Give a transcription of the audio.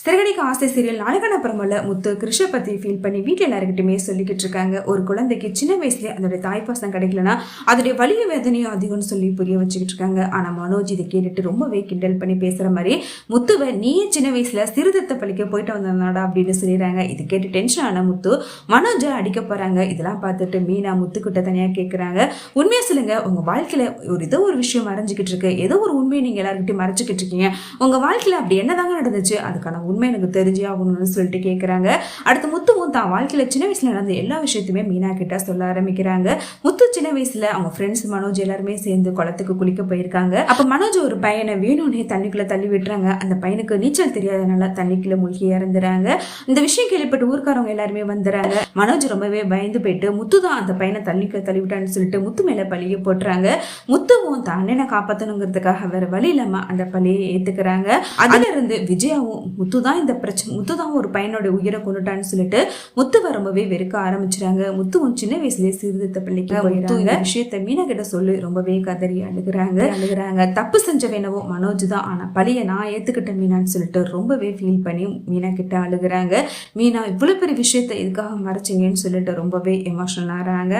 சிறகடிக்க ஆசை சீரியல் நாளைக்கான பிரமல முத்து கிருஷ்ண பத்தி ஃபீல் பண்ணி வீட்டில் எல்லாருக்கிட்டுமே சொல்லிக்கிட்டு இருக்காங்க. ஒரு குழந்தைக்கு சின்ன வயசுல அதோடைய தாய்ப்பாசம் கிடைக்கலன்னா அதோடைய வலிய வேதனையும் அதிகம்னு சொல்லி புரிய வச்சுக்கிட்டு இருக்காங்க. ஆனா மனோஜ் இதை கேட்டுட்டு ரொம்பவே கிண்டல் பண்ணி பேசுற மாதிரி முத்துவை நீயே சின்ன வயசுல சிறுதத்தை பழிக்க போயிட்டு வந்தனாடா அப்படின்னு சொல்லிடுறாங்க. இது கேட்டு டென்ஷன் ஆன முத்து மனோஜை அடிக்க போறாங்க. இதெல்லாம் பார்த்துட்டு மீனா முத்துக்கிட்ட தனியா கேட்கறாங்க, உண்மையா சொல்லுங்க, உங்க வாழ்க்கையில ஏதோ ஒரு விஷயம் மறைஞ்சிக்கிட்டு இருக்கு, ஏதோ ஒரு உண்மையை நீங்க எல்லாருக்கிட்டையும் மறைச்சிக்கிட்டு இருக்கீங்க, உங்க வாழ்க்கையில அப்படி என்னதாங்க நடந்துச்சு, அதுக்கான உண்மை எனக்கு தெரிஞ்சே ஆகணும்னு சொல்லிட்டு கேட்குறாங்க. அடுத்து முத்துவும் தான் வாழ்க்கையில சின்ன வயசுல நடந்த எல்லா விஷயத்தையுமே மீனா கிட்ட சொல்ல ஆரம்பிக்கிறாங்க. முத்து சின்ன வயசுல அவங்க ஃப்ரெண்ட்ஸ் மனோஜ் எல்லாருமே சேர்ந்து குளத்துக்கு குளிக்க போயிருக்காங்க. அப்ப மனோஜ் ஒரு பையனை வேணும்னே தண்ணிக்குள்ள தள்ளி விட்டுறாங்க. அந்த பையனுக்கு நீச்சல் தெரியாதனால தண்ணிக்குள்ள மூழ்கி இறந்துறாங்க. இந்த விஷயம் கேள்விப்பட்டு ஊர்க்காரவங்க எல்லாருமே வந்துறாங்க. மனோஜ் ரொம்பவே பயந்து போயிட்டு முத்து தான் அந்த பையனை தண்ணிக்குள்ள தள்ளி விட்டான்னு சொல்லிட்டு முத்து மேல பழிய போட்டுறாங்க. முத்துவும் தான் அண்ணனை காப்பாற்றணுங்கிறதுக்காக வேற வழி இல்லாம அந்த பழியை ஏத்துக்கிறாங்க. அதுல இருந்து விஜயாவும் முத்துதான் இந்த பிரச்சனை, முத்துதான் ஒரு பையனோட உயிரை கொண்டுட்டான்னு சொல்லிட்டு முத்துவை ரொம்பவே வெறுக்க ஆரம்பிச்சுறாங்க. முத்துவும் சின்ன வயசுலேயே சீர்திருத்த பள்ளிக்கு போயிடுறாங்க. விஷயத்த மீனா கிட்ட சொல்லி ரொம்பவே கதறி அழுகுறாங்க. தப்பு செஞ்சவேனவோ மனோஜ் தான், ஆனா பழிய நான் ஏத்துக்கிட்டேன் மீனான்னு சொல்லிட்டு ரொம்பவே ஃபீல் பண்ணி மீனா கிட்ட அழுகுறாங்க. மீனா இவ்வளவு பெரிய விஷயத்த இதுக்காக மறைச்சிங்கன்னு சொல்லிட்டு ரொம்பவே எமோஷனல் ஆறாங்க.